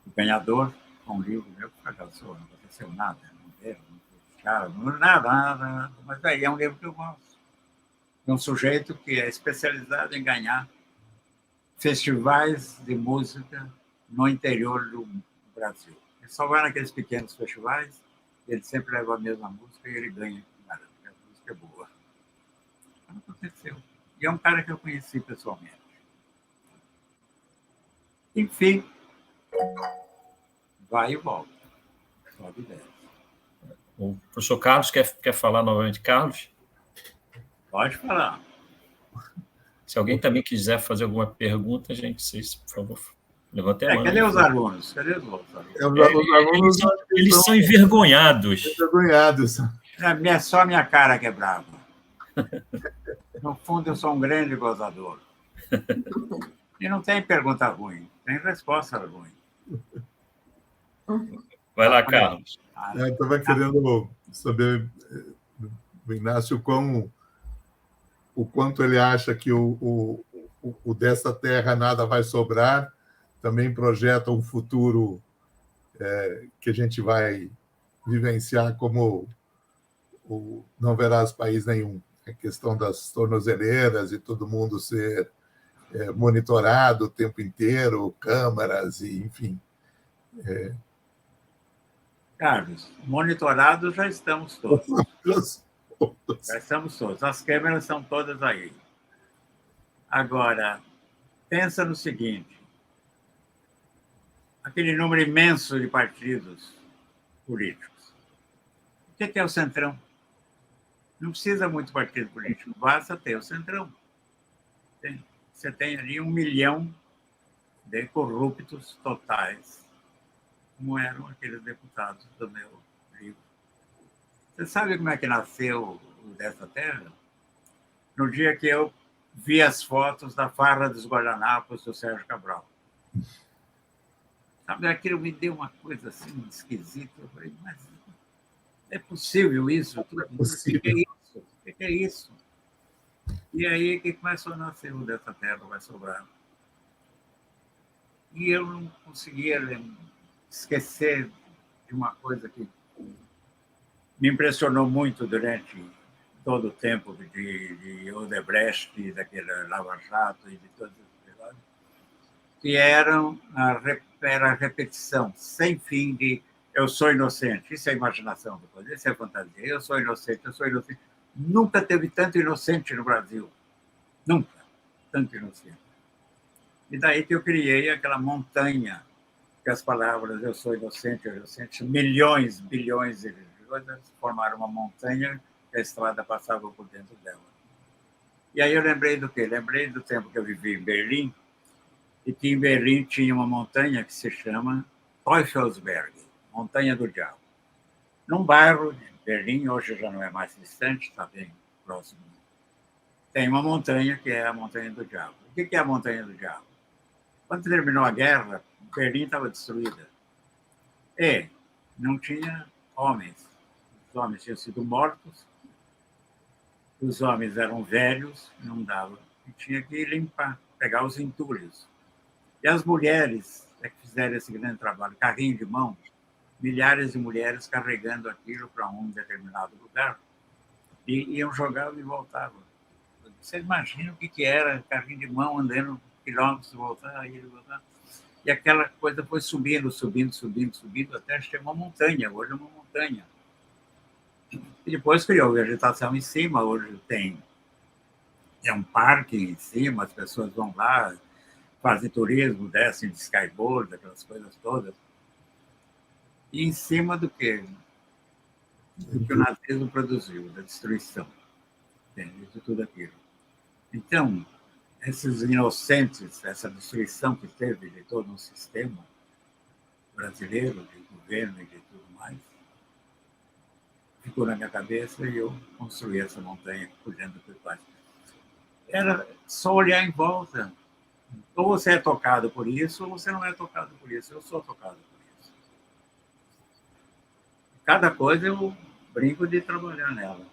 O Ganhador, um livro meu que fracassou, não aconteceu nada. Não deu, nada. Mas aí é um livro que eu gosto. É um sujeito que é especializado em ganhar festivais de música no interior do Brasil. Ele só vai naqueles pequenos festivais, ele sempre leva a mesma música e ele ganha. Cara, a música é boa. Não aconteceu. E é um cara que eu conheci pessoalmente. Enfim, vai e volta. Sobe e desce. O professor Carlos quer falar novamente. Carlos? Pode falar. Se alguém também quiser fazer alguma pergunta, gente, vocês, por favor, levantem a mão. Cadê os alunos? Cadê os outros alunos? Os alunos Eles são envergonhados. envergonhados. Só a minha cara que é brava. No fundo, eu sou um grande gozador. E não tem pergunta ruim, tem resposta ruim. Vai lá, Carlos. Eu estava querendo saber, do Inácio, o quanto ele acha que o dessa terra nada vai sobrar, também projeta um futuro que a gente vai vivenciar como não verás país nenhum. A questão das tornozeleiras e todo mundo ser monitorado o tempo inteiro, câmaras, e enfim. Carlos, monitorados já estamos todos. Já estamos todos. As câmeras são todas aí. Agora, pensa no seguinte: aquele número imenso de partidos políticos. O que é o Centrão? Não precisa muito partido político, basta ter o Centrão. Você tem ali 1 milhão de corruptos totais, como eram aqueles deputados do meu livro. Você sabe como é que nasceu o Dessa Terra? No dia que eu vi as fotos da farra dos guardanapos do Sérgio Cabral. Sabe, aquilo me deu uma coisa assim esquisita. Eu falei, mas é possível isso? É possível. O que é isso? E aí que começou a nascer o Dessa Terra vai sobrar. E eu não conseguia esquecer de uma coisa que me impressionou muito durante todo o tempo de Odebrecht, daquele Lava Jato e de todos os episódios, que era a repetição sem fim de eu sou inocente. Isso é imaginação depois, isso é fantasia. Eu sou inocente. Nunca teve tanto inocente no Brasil. Nunca. Tanto inocente. E daí que eu criei aquela montanha, que as palavras eu sou inocente, milhões, bilhões de coisas formaram uma montanha que a estrada passava por dentro dela. E aí eu lembrei do quê? Lembrei do tempo que eu vivi em Berlim, e que em Berlim tinha uma montanha que se chama Teufelsberg, Montanha do Diabo. Num bairro de Berlim, hoje já não é mais distante, está bem próximo, tem uma montanha que é a Montanha do Diabo. O que é a Montanha do Diabo? Quando terminou a guerra, Berlim estava destruída. E não tinha homens. Os homens tinham sido mortos, os homens eram velhos, não dava. E tinha que limpar, pegar os entulhos. E as mulheres é que fizeram esse grande trabalho, carrinho de mão, milhares de mulheres carregando aquilo para um determinado lugar, e iam jogando e voltavam. Vocês imaginam o que era carrinho de mão andando quilômetros, voltar, ir, voltar. E aquela coisa foi subindo, subindo, subindo, subindo, até chegar uma montanha. Hoje é uma montanha. E depois criou vegetação em cima. Hoje tem um parque em cima, as pessoas vão lá, fazem turismo, descem de skyboard, aquelas coisas todas. E em cima do quê? Do que o nazismo produziu, da destruição. Entende? De tudo aquilo. Então, esses inocentes, essa destruição que teve de todo um sistema brasileiro, de governo e de tudo mais, ficou na minha cabeça e eu construí essa montanha cuidando do pai. Era só olhar em volta. Ou você é tocado por isso, ou você não é tocado por isso. Eu sou tocado por isso. Cada coisa eu brinco de trabalhar nela.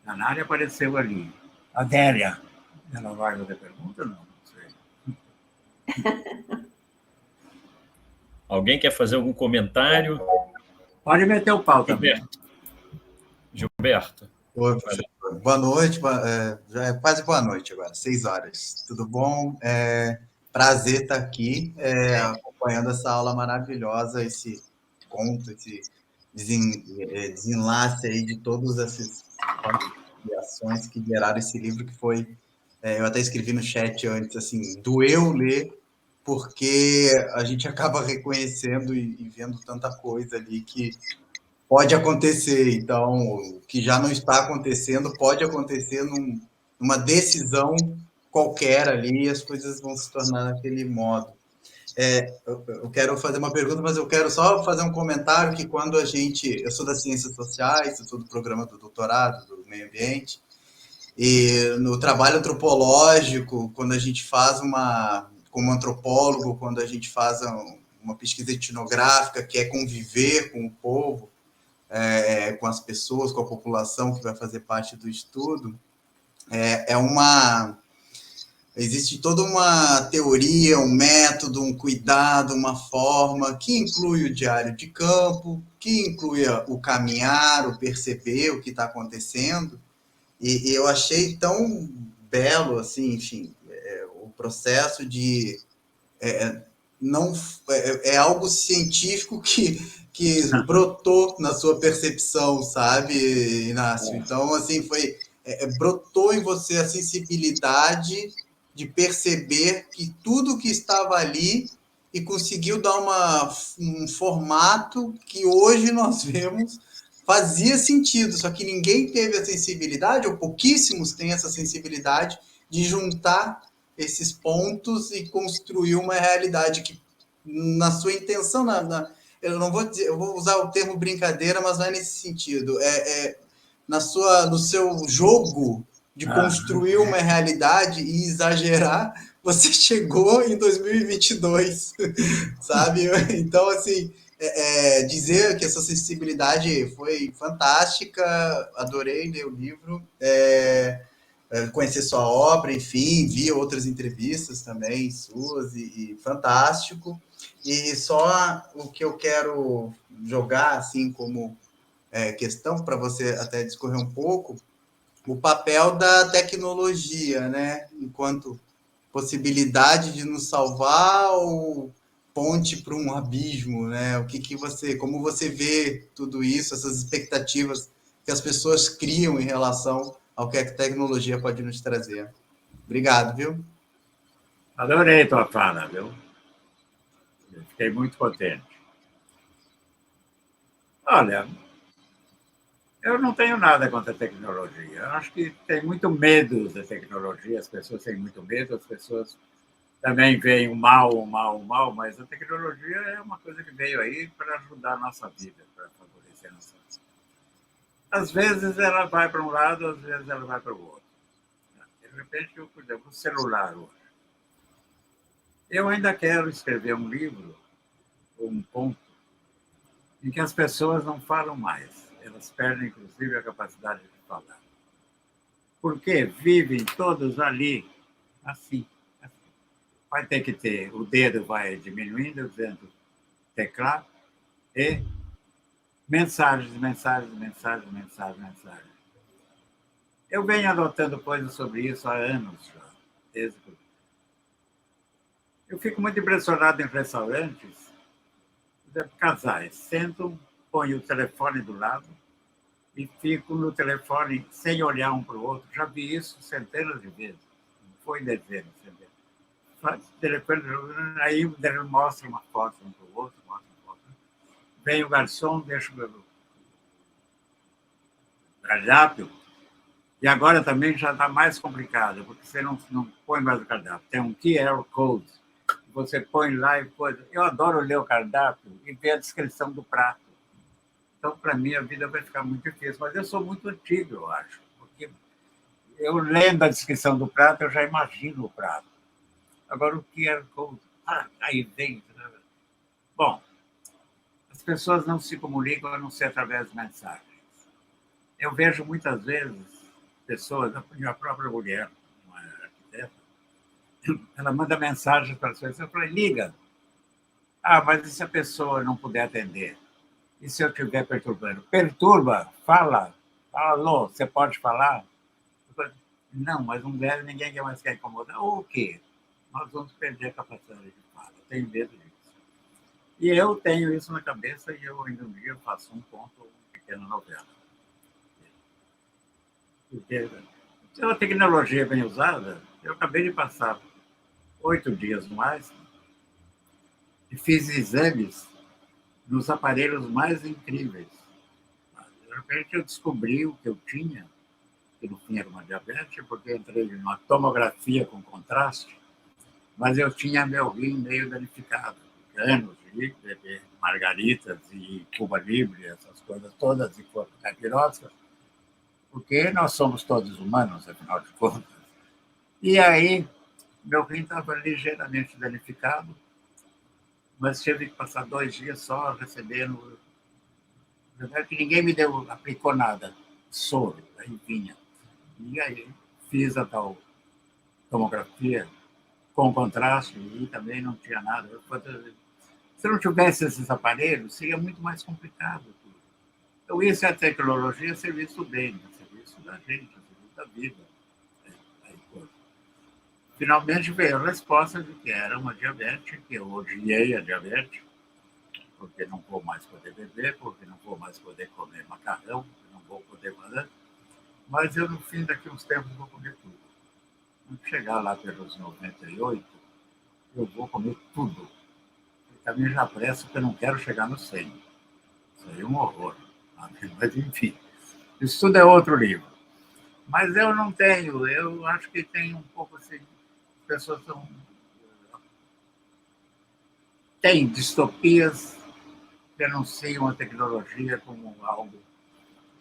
A Nária apareceu ali. Adélia. Ela vai fazer pergunta? Não sei. Alguém quer fazer algum comentário? Pode meter o pau também. Gilberto. Oi, professor. Boa noite. Já é quase boa noite agora, 6 horas. Tudo bom? Prazer estar aqui acompanhando essa aula maravilhosa, esse conto, esse desenlace aí de todas essas ações que geraram esse livro que foi... eu até escrevi no chat antes, assim, doeu ler, porque a gente acaba reconhecendo e vendo tanta coisa ali que pode acontecer. Então, o que já não está acontecendo pode acontecer numa decisão qualquer ali e as coisas vão se tornar daquele modo. Eu quero fazer uma pergunta, mas eu quero só fazer um comentário que quando eu sou das ciências sociais, eu sou do programa do doutorado, do meio ambiente, e no trabalho antropológico, quando a gente faz como antropólogo, quando a gente faz uma pesquisa etnográfica, que é conviver com o povo, com as pessoas, com a população que vai fazer parte do estudo, existe toda uma teoria, um método, um cuidado, uma forma que inclui o diário de campo, que inclui o caminhar, o perceber o que está acontecendo, e eu achei tão belo, assim, enfim, o processo de... não é algo científico que brotou na sua percepção, sabe, Inácio? Então, assim, brotou em você a sensibilidade de perceber que tudo que estava ali e conseguiu dar um formato que hoje nós vemos fazia sentido, só que ninguém teve a sensibilidade, ou pouquíssimos têm essa sensibilidade de juntar esses pontos e construir uma realidade que, na sua intenção, eu não vou dizer, eu vou usar o termo brincadeira, mas não é nesse sentido. No seu jogo de construir uma realidade e exagerar, você chegou em 2022, sabe? Então, assim, dizer que essa sensibilidade foi fantástica, adorei ler o livro, conhecer sua obra, enfim, vi outras entrevistas também suas, e fantástico. E só o que eu quero jogar, assim, como questão, para você até discorrer um pouco, o papel da tecnologia, né, enquanto possibilidade de nos salvar ou ponte para um abismo, né? Como você vê tudo isso, essas expectativas que as pessoas criam em relação ao que a tecnologia pode nos trazer. Obrigado, viu? Adorei tua fala, viu? Eu fiquei muito contente. Olha, eu não tenho nada contra a tecnologia. Eu acho que tem muito medo da tecnologia, as pessoas têm muito medo, as pessoas também veio o mal, mas a tecnologia é uma coisa que veio aí para ajudar a nossa vida, para favorecer a nossa vida. Às vezes ela vai para um lado, às vezes ela vai para o outro. De repente, por exemplo, o celular hoje. Eu ainda quero escrever um livro, ou um ponto, em que as pessoas não falam mais. Elas perdem, inclusive, a capacidade de falar. Porque vivem todos ali, assim. Vai ter que ter, o dedo vai diminuindo, dizendo teclado, e mensagens. Eu venho adotando coisas sobre isso há anos já. Desde que eu fico muito impressionado em restaurantes, por exemplo, casais sentam, põem o telefone do lado e ficam no telefone sem olhar um para o outro. Já vi isso centenas de vezes. Não foi dezenas, centenas. Faz telefone, aí mostra uma foto um para o outro, mostra uma foto. Vem o garçom, deixa o cardápio, e agora também já está mais complicado, porque você não põe mais o cardápio. Tem um QR Code, você põe lá e coisa. Eu adoro ler o cardápio e ver a descrição do prato. Então, para mim, a vida vai ficar muito difícil. Mas eu sou muito antigo, eu acho, porque eu lendo a descrição do prato, eu já imagino o prato. Agora, o QR Code, aí vem. Bom, as pessoas não se comunicam a não ser através de mensagens. Eu vejo muitas vezes pessoas, a minha própria mulher, uma arquiteta, ela manda mensagem para as pessoas, eu falei, liga. Mas e se a pessoa não puder atender? E se eu estiver perturbando? Perturba, fala. Alô, você pode falar? Não, mas não deve, ninguém mais quer incomodar. O quê? Nós vamos perder a capacidade de fala. Eu tenho medo disso. E eu tenho isso na cabeça e eu ainda um dia faço um ponto, uma pequena novela. Porque se a tecnologia bem usada, eu acabei de passar 8 dias mais e fiz exames nos aparelhos mais incríveis. De repente eu descobri o que eu tinha, que no fim era uma diabetes, porque eu entrei numa tomografia com contraste, mas eu tinha meu rim meio danificado. Anos de beber margaritas e Cuba Libre, essas coisas todas, e caipiroscas, porque nós somos todos humanos, afinal de contas. E aí, meu rim estava ligeiramente danificado, mas tive que passar 2 dias só recebendo. Na verdade, ninguém me aplicou nada, soro, aí vinha. E aí fiz a tal tomografia com contraste e também não tinha nada. Se não tivesse esses aparelhos, seria muito mais complicado. Então, isso é a tecnologia a serviço dele, a serviço da gente, a serviço da vida. Finalmente veio a resposta de que era uma diabetes, que eu odiei a diabetes, porque não vou mais poder beber, porque não vou mais poder comer macarrão, não vou poder fazer. Mas eu, no fim, daqui a uns tempos, vou comer tudo. Quando chegar lá pelos 98, eu vou comer tudo. E também já presto, porque eu não quero chegar no 100. Isso aí é um horror. Mas, enfim, isso tudo é outro livro. Mas eu não tenho, eu acho que tem um pouco assim, as pessoas têm distopias que anunciam a tecnologia como algo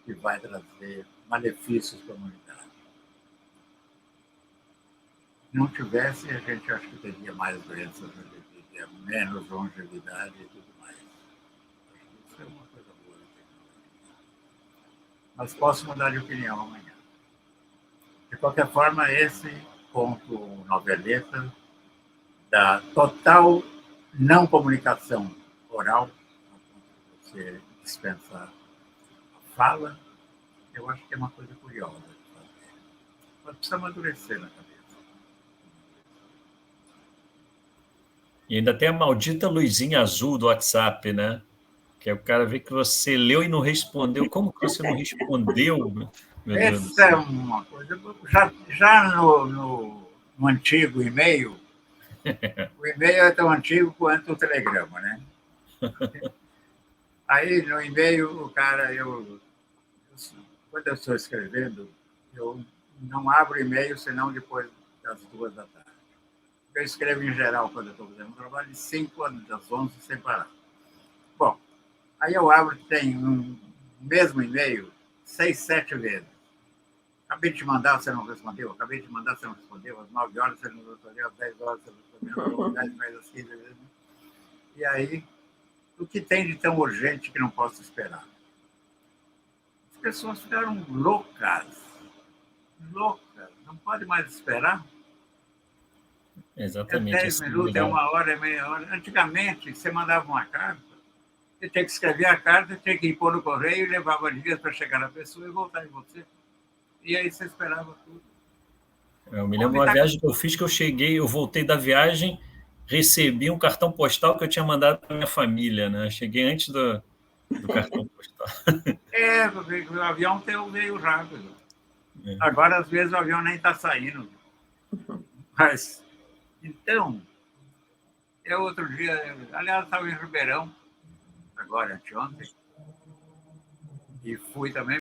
que vai trazer malefícios para a humanidade. Se não tivesse, a gente acho que teria mais doenças, teria menos longevidade e tudo mais. Isso é uma coisa boa da tecnologia. Mas posso mudar de opinião amanhã. De qualquer forma, esse ponto noveleta da total não comunicação oral, você dispensar a fala, eu acho que é uma coisa curiosa de fazer. Mas precisa amadurecer na cabeça. E ainda tem a maldita luzinha azul do WhatsApp, né? Que é o cara vê que você leu e não respondeu. Como que você não respondeu? Meu Deus do Essa é céu. uma coisa. Já no antigo e-mail, o e-mail é tão antigo quanto o telegrama, né? Aí no e-mail, o cara, quando eu estou escrevendo, eu não abro e-mail senão depois das 2 da tarde. Eu escrevo em geral quando eu estou fazendo um trabalho de 5 às 11 sem parar. Bom, aí eu abro, tem um mesmo e-mail 6, 7 vezes. Acabei de te mandar, você não respondeu. Acabei de te mandar, você não respondeu. Às 9 horas você não respondeu, às 10 horas você não respondeu, às 10 mais às 15 vezes. E aí, o que tem de tão urgente que não posso esperar? As pessoas ficaram loucas. Loucas. Não pode mais esperar. É Exatamente. 10 esse é minutos, é legal. 1 hora, é meia hora. Antigamente, você mandava uma carta, você tinha que escrever a carta, tinha que pôr no correio e levava dias para chegar na pessoa e voltar em você. E aí você esperava tudo. Eu me lembro uma viagem que eu fiz, que eu cheguei, eu voltei da viagem, recebi um cartão postal que eu tinha mandado para minha família, né? Eu cheguei antes do cartão postal. Porque o avião veio rápido. É. Agora, às vezes, o avião nem está saindo. Mas, então, outro dia, aliás, estava em Ribeirão, agora, anteontem, e fui também